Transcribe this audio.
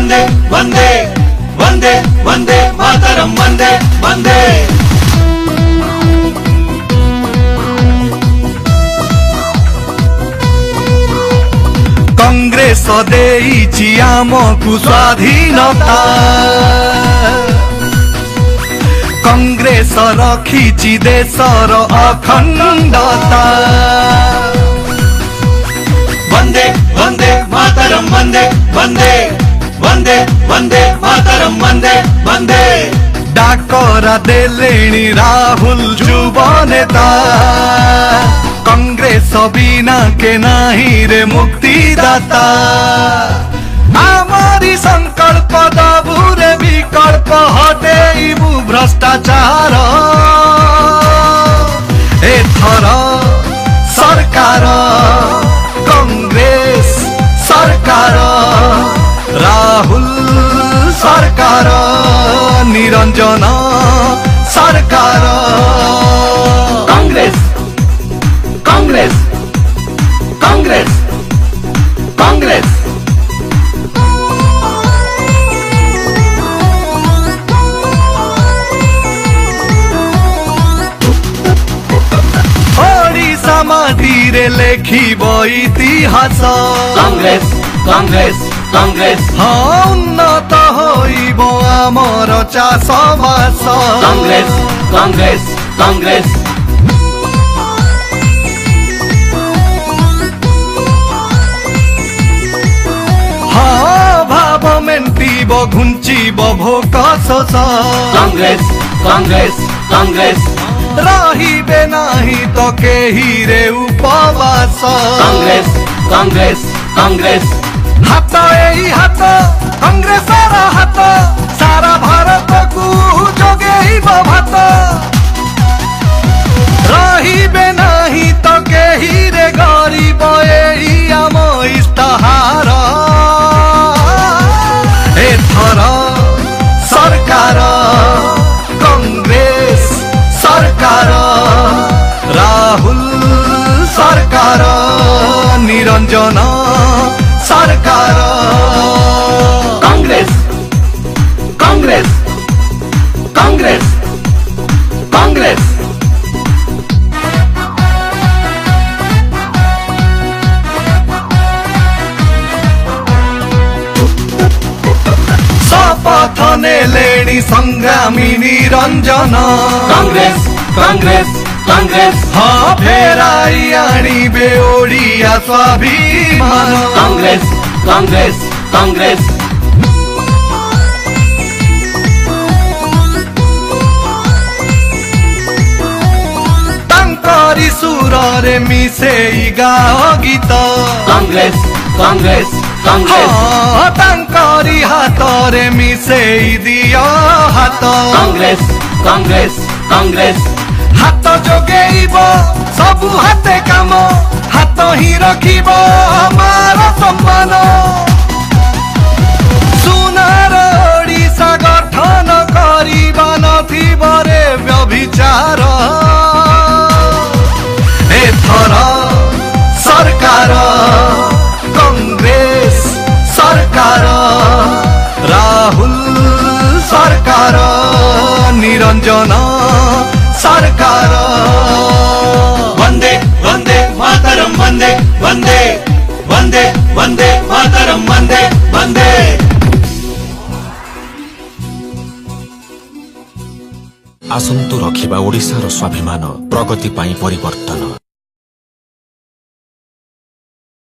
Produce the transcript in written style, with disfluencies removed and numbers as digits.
वंदे वंदे वंदे वंदे मातरम वंदे वंदे। कांग्रेस देइछि आमकु स्वाधीनता, कांग्रेस रखिछि देशर अखंडता। वंदे वंदे मातरम वंदे वंदे वंदे वंदे मातरम वंदे वंदे। डाकरा देलेणी राहुल युव नेता, कांग्रेस बिना के नाही रे मुक्तिदाता। आमारी संकल्प दाबुरे विकल्प हटेइबु भ्रष्टाचार। एथर सरकार कांग्रेस सरकार, राहुल सरकार, निरंजन सरकार। कांग्रेस कांग्रेस कांग्रेस कांग्रेस। ओडिशा माटीरे लेखिब इतिहास। कांग्रेस कांग्रेस कांग्रेस। हाँ उन्नत होइब आमर चाष बास। कांग्रेस कांग्रेस कांग्रेस। हाँ भाव मेंटिब घुंचिब भोक शोष। कांग्रेस कांग्रेस कांग्रेस। रहिबे नाही तो केही रे उपवास। कांग्रेस कांग्रेस कांग्रेस। हाथ एई हाथ कांग्रेसर हाथ, सारा भारत को जोगेइब भात। रहिबे नाही तो केही रे गरीब एई आम इष्टहार। एथर सरकार कांग्रेस सरकार, राहुल सरकार, निरंजन सरकार। कांग्रेस कांग्रेस कांग्रेस कांग्रेस। शपथ नेलेणी संग्रामी निरंजन। कांग्रेस कांग्रेस कांग्रेस। हाँ फेराई आनिबे ओडिया स्वाभिमान। कांग्रेस कांग्रेस कांग्रेस। तांकरी सुररे मिसेई गाओ गीत। कांग्रेस कांग्रेस कांग्रेस। हाँ तांकरी हाथरे मिसेई दियो हाथ। कांग्रेस कांग्रेस कांग्रेस। हाथ जोगेइब सबु हाथे काम, हाथ ही रखिब हमार सम्मान। सुनार ओडिशा गठन करिब नथिब रे व्यभिचार। एथर सरकार कांग्रेस सरकार, राहुल सरकार, निरंजन सरकार। वंदे वंदे मातरम वंदे वंदे वंदे वंदे मातरम वंदे वंदे। आसंतु रखिबा ओडिशार स्वाभिमान, प्रगति पाई परिवर्तन।